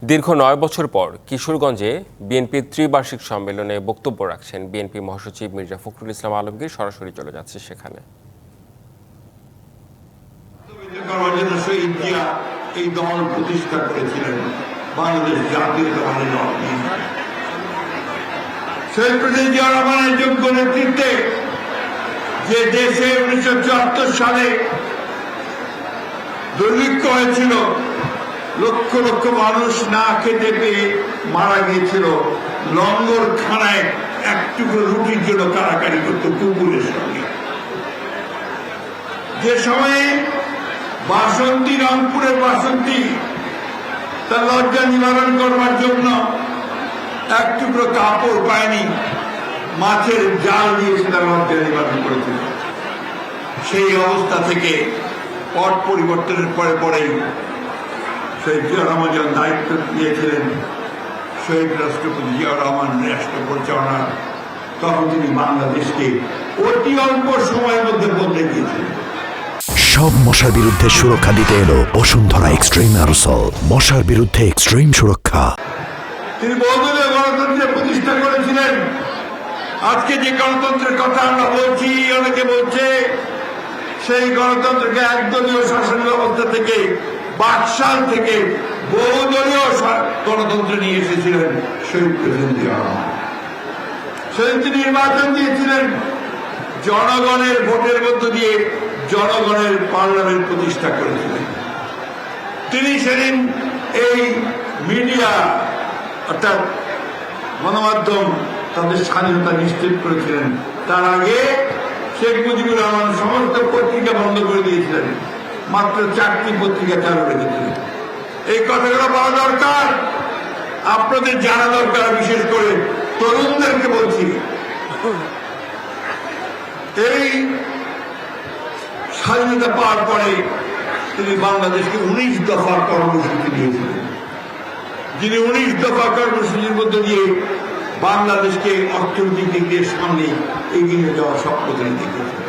দীর্ঘ ৯ বছর পর কিশোরগঞ্জে বিএনপির ত্রিবার্ষিক সম্মেলনে বক্তব্য রাখছেন বিএনপি মহাসচিব মির্জা ফখরুল ইসলাম আলমগীর। সরাসরি চলে যাচ্ছে সেখানে। এই দল প্রতিষ্ঠা করেছিলেন বাংলাদেশ জাতীয়তাবাদী দল। শহীদ প্রেসিডেন্ট জিয়া রহমানের যোগ্য নেতৃত্বে যে দেশে 1974 সালে দুর্ভিক্ষ হয়েছিল, লক্ষ লক্ষ মানুষ না খেতে পেয়ে মারা গিয়েছিল, লঙ্গরখানায় এক টুকরো রুটির জন্য কারাকারি করত কুকুরের সঙ্গে। যে সময়ে বাসন্তী, রংপুরের বাসন্তী তার লজ্জা নিবারণ করবার জন্য এক টুকরো কাপড় পায়নি, মাছের জাল দিয়ে সে তার লজ্জা নিবারণ করেছিল। সেই অবস্থা থেকে পট পরিবর্তনের পরে পরেই শহীদ জিয়া রহমান যখন দায়িত্ব দিয়েছিলেন শহীদ রাষ্ট্রপতি জিয়া রহমান রাষ্ট্র পরিচালনা, তখন তিনি বাংলাদেশকে অতি অল্প সময়ের মধ্যে বদলে দিয়েছিলেন। সব মশার বিরুদ্ধে সুরক্ষা দিতে এলো বসুন্ধরা এক্সট্রিম অ্যারোসল, মশার বিরুদ্ধে এক্সট্রিম সুরক্ষা। তিনি বহুদলীয় গণতন্ত্রের প্রতিষ্ঠা করেছিলেন। আজকে যে গণতন্ত্রের কথা আমরা বলছি, অনেকে বলছে সেই গণতন্ত্রকে একদলীয় শাসন ব্যবস্থা থেকে, বাকশাল থেকে বহুদলীয় গণতন্ত্র নিয়ে এসেছিলেন শহীদ প্রেসিডেন্ট জিয়া রহমান। সেদিন তিনি নির্বাচন দিয়েছিলেন, জনগণের ভোটের মধ্য দিয়ে জনগণের পার্লামেন্ট প্রতিষ্ঠা করেছিলেন। তিনি সেদিন এই মিডিয়া অর্থাৎ গণমাধ্যম তাদের স্বাধীনতা নিশ্চিত করেছিলেন। তার আগে শেখ মুজিবুর রহমান সমস্ত পত্রিকা বন্ধ করে দিয়েছিলেন, মাত্র 4টি পত্রিকা চালু রেখেছিলেন। এই কথাগুলো বলা দরকার, আপনাদের জানা দরকার, বিশেষ করে তরুণদেরকে বলছি। এই স্বাধীনতা পাওয়ার পরে তিনি বাংলাদেশকে 19 দফা কর্মসূচি দিয়েছিলেন, যিনি 19 দফা কর্মসূচির মধ্য দিয়ে বাংলাদেশকে অর্থনৈতিক দিক দিয়ে সামনে এগিয়ে যাওয়ার স্বপ্ন তিনি দেখেছেন।